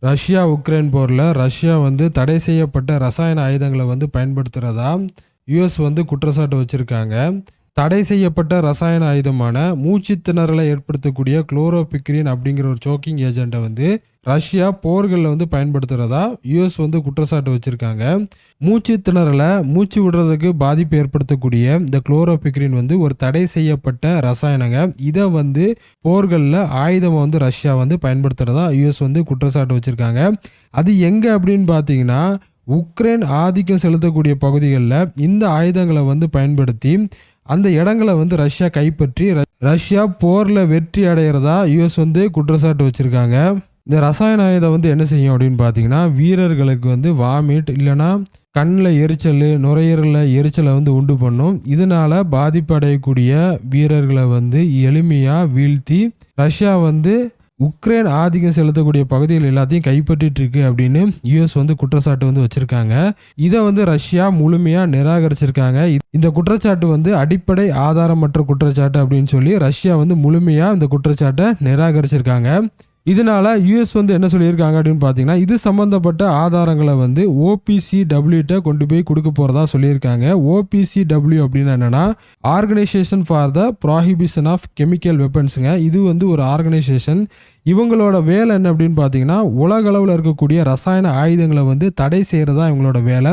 Russia Ukraine போரில் Russia வந்து தடை செய்யப்பட்ட ரசாயன ஆயுதங்களை வந்து பயன்படுத்துகிறதா யுஎஸ் வந்து குற்றச்சாட்டு வச்சுருக்காங்க. தடை செய்யப்பட்ட ரசாயன ஆயுதமான மூச்சு திணறலை ஏற்படுத்தக்கூடிய குளோரோபிக்ரின் அப்படிங்கிற ஒரு சோக்கிங் ஏஜென்ட்டை வந்து ரஷ்யா போர்களில் வந்து பயன்படுத்துகிறதா யுஎஸ் வந்து குற்றச்சாட்டு வச்சுருக்காங்க. மூச்சு திணறலை மூச்சு விடுறதுக்கு பாதிப்பு ஏற்படுத்தக்கூடிய இந்த குளோரோபிக்ரின் வந்து ஒரு தடை செய்யப்பட்ட ரசாயனங்க. இதை வந்து போர்களில் ஆயுதமாக வந்து ரஷ்யா வந்து பயன்படுத்துகிறதா யுஎஸ் வந்து குற்றச்சாட்டு வச்சுருக்காங்க. அது எங்கே அப்படின்னு பார்த்தீங்கன்னா, உக்ரைன் ஆதிக்கம் செலுத்தக்கூடிய பகுதிகளில் இந்த ஆயுதங்களை வந்து பயன்படுத்தி அந்த இடங்களை வந்து ரஷ்யா கைப்பற்றி ரஷ்யா போரில் வெற்றி அடைகிறதா யுஎஸ் வந்து குற்றச்சாட்டு வச்சுருக்காங்க. இந்த ரசாயன ஆயுதம் வந்து என்ன செய்யும் அப்படின்னு பார்த்தீங்கன்னா, வீரர்களுக்கு வந்து வாமிட் இல்லைன்னா கண்ணில் எரிச்சல், நுரையீரலில் எரிச்சலை வந்து உண்டு பண்ணும். இதனால் பாதிப்பு அடையக்கூடிய வீரர்களை வந்து எளிமையாக வீழ்த்தி ரஷ்யா வந்து உக்ரைன் ஆதிக்கம் செலுத்தக்கூடிய பகுதிகள் எல்லாத்தையும் கைப்பற்றிட்டு இருக்கு அப்படின்னு யுஎஸ் வந்து குற்றச்சாட்டு வந்து வச்சிருக்காங்க. இதை வந்து ரஷ்யா முழுமையா நிராகரிச்சிருக்காங்க. இந்த குற்றச்சாட்டு வந்து அடிப்படை ஆதாரமற்ற குற்றச்சாட்டு அப்படின்னு சொல்லி ரஷ்யா வந்து முழுமையா இந்த குற்றச்சாட்டை நிராகரிச்சிருக்காங்க. இதனால யுஎஸ் வந்து என்ன சொல்லியிருக்காங்க அப்படின்னு பார்த்தீங்கன்னா, இது சம்பந்தப்பட்ட ஆதாரங்களை வந்து OPCW கொண்டு போய் கொடுக்க போறதா சொல்லியிருக்காங்க. OPCW அப்படின்னு என்னன்னா, organisation for the prohibition of chemical வெப்பன்ஸுங்க. இது வந்து ஒரு ஆர்கனைசேஷன். இவங்களோட வேலை என்ன அப்படின்னு பார்த்தீங்கன்னா, உலக அளவில் இருக்கக்கூடிய ரசாயன ஆயுதங்களை வந்து தடை செய்கிறதா இவங்களோட வேலை.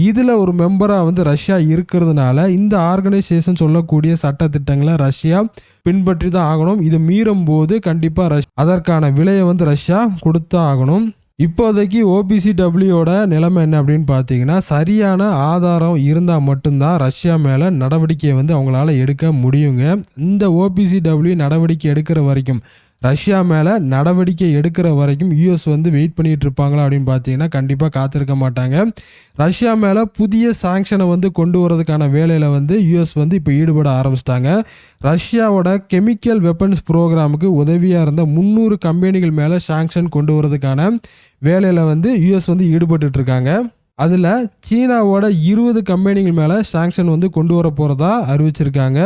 இதில் ஒரு மெம்பராக வந்து ரஷ்யா இருக்கிறதுனால இந்த ஆர்கனைசேஷன் சொல்லக்கூடிய சட்டத்திட்டங்களை ரஷ்யா பின்பற்றி தான் ஆகணும். இது மீறும் போது கண்டிப்பாக அதற்கான விலையை வந்து ரஷ்யா கொடுத்தா ஆகணும். இப்போதைக்கு OPCWயோட நிலைமை என்ன அப்படின்னு பார்த்தீங்கன்னா, சரியான ஆதாரம் இருந்தால் மட்டும்தான் ரஷ்யா மேலே நடவடிக்கையை வந்து அவங்களால எடுக்க முடியுங்க. இந்த OPCW நடவடிக்கை எடுக்கிற வரைக்கும், ரஷ்யா மேலே நடவடிக்கை எடுக்கிற வரைக்கும் யுஎஸ் வந்து வெயிட் பண்ணிட்டு இருப்பாங்களா அப்படின்னு பார்த்தீங்கன்னா, கண்டிப்பாக காத்திருக்க மாட்டாங்க. ரஷ்யா மேலே புதிய சாங்ஷனை வந்து கொண்டு வரதுக்கான வேலையில் வந்து யுஎஸ் வந்து இப்போ ஈடுபட ஆரம்பிச்சிட்டாங்க. ரஷ்யாவோட கெமிக்கல் வெப்பன்ஸ் ப்ரோக்ராமுக்கு உதவியாக இருந்த 300 கம்பெனிகள் மேலே சாங்ஷன் கொண்டு வரதுக்கான வேலையில் வந்து யுஎஸ் வந்து ஈடுபட்டு இருக்காங்க. அதில் சீனாவோட 20 கம்பெனிகள் மேலே சாங்ஷன் வந்து கொண்டு வர போகிறதா அறிவிச்சிருக்காங்க.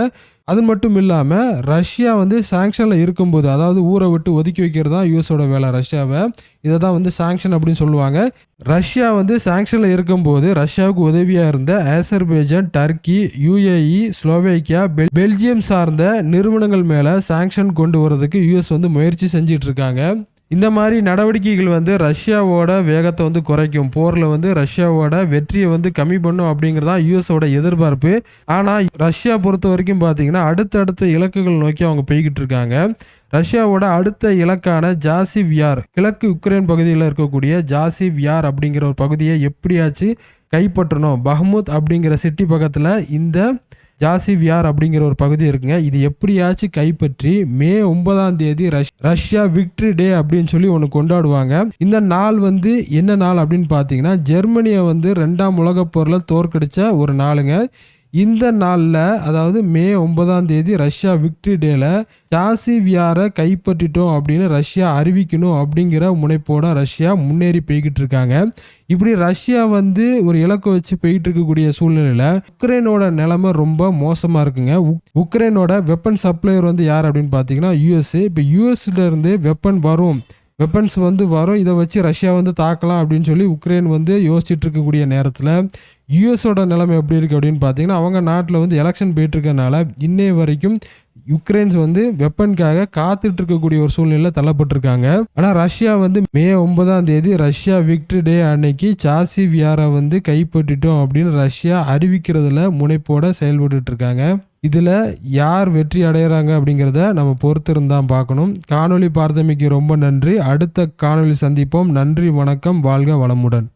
அது மட்டும் இல்லாமல் ரஷ்யா வந்து சாங்ஷனில் இருக்கும்போது, அதாவது ஊரை விட்டு ஒதுக்கி வைக்கிறது தான் யூஎஸோட வேலை ரஷ்யாவை. இதை தான் வந்து சாங்ஷன் அப்படின்னு சொல்லுவாங்க. ரஷ்யா வந்து சாங்ஷனில் இருக்கும்போது ரஷ்யாவுக்கு உதவியாக இருந்த Azerbaijan, Turkey, UAE, Slovakia, Belgium சார்ந்த நிறுவனங்கள் மேலே சாங்ஷன் கொண்டு வரதுக்கு யுஎஸ் வந்து முயற்சி செஞ்சிட்டு இருக்காங்க. இந்த மாதிரி நடவடிக்கைகள் வந்து ரஷ்யாவோட வேகத்தை வந்து குறைக்கும், போரில் வந்து ரஷ்யாவோட வெற்றியை வந்து கம்மி பண்ணும் அப்படிங்கிறதா யுஎஸோட எதிர்பார்ப்பு. ஆனால் ரஷ்யா பொறுத்த வரைக்கும் பார்த்தீங்கன்னா, அடுத்தடுத்த இலக்குகள் நோக்கி அவங்க போய்கிட்டு இருக்காங்க. ரஷ்யாவோட அடுத்த இலக்கான ஜாசிவ் யார், கிழக்கு உக்ரைன் பகுதியில் இருக்கக்கூடிய ஜாசிவ் யார் அப்படிங்கிற ஒரு பகுதியை எப்படியாச்சு கைப்பற்றணும். பஹ்முத் அப்படிங்கிற சிட்டி பக்கத்தில் இந்த ஜாசிவ் யார் அப்படிங்கிற ஒரு பகுதி இருக்குங்க. இது எப்படியாச்சும் கைப்பற்றி மே 9ஆம் தேதி ரஷ்யா விக்டரி டே அப்படின்னு சொல்லி ஒன்று கொண்டாடுவாங்க. இந்த நாள் வந்து என்ன நாள் அப்படின்னு பார்த்தீங்கன்னா, ஜெர்மனியை வந்து 2ஆம் உலகப் போரில் தோற்கடிச்ச ஒரு நாளுங்க. இந்த நாளில், அதாவது மே 9ஆம் தேதி ரஷ்யா விக்டரி டேல ஜாசிவ் யாரை கைப்பற்றிட்டோம் அப்படின்னு ரஷ்யா அறிவிக்கணும் அப்படிங்கிற முனைப்போட ரஷ்யா முன்னேறி போய்கிட்டு இருக்காங்க. இப்படி ரஷ்யா வந்து ஒரு இலக்கை வச்சு போயிட்டு இருக்கக்கூடிய சூழ்நிலையில் உக்ரைனோட நிலைமை ரொம்ப மோசமாக இருக்குங்க. உக்ரைனோட வெப்பன் சப்ளையர் வந்து யார் அப்படின்னு பார்த்தீங்கன்னா யுஎஸ். இப்போ யுஎஸ்ல இருந்து வெப்பன்ஸ் வந்து வரும், இதை வச்சு ரஷ்யா வந்து தாக்கலாம் அப்படின்னு சொல்லி உக்ரைன் வந்து யோசிச்சுட்டு இருக்கக்கூடிய நேரத்தில் யுஎஸோட நிலைமை எப்படி இருக்குது அப்படின்னு பார்த்தீங்கன்னா, அவங்க நாட்டில் வந்து எலெக்ஷன் போயிட்டு இருக்கனால இன்னைய வரைக்கும் யுக்ரைன்ஸ் வந்து வெப்பனுக்காக காத்துட்டு இருக்கக்கூடிய ஒரு சூழ்நிலையில் தள்ளப்பட்டிருக்காங்க. ஆனால் ரஷ்யா வந்து மே 9ஆம் தேதி ரஷ்யா விக்டரி டே அன்னைக்கு ஜாசிவ் யாரை வந்து கைப்பற்றிட்டோம் அப்படின்னு ரஷ்யா அறிவிக்கிறதுல முனைப்போட செயல்பட்டு இருக்காங்க. இதில் யார் வெற்றி அடைகிறாங்க அப்படிங்கிறத நம்ம பொறுத்திருந்தான் பார்க்கணும். காணொலி பார்த்தமைக்கு ரொம்ப நன்றி. அடுத்த காணொலி சந்திப்போம். நன்றி, வணக்கம், வாழ்க வளமுடன்.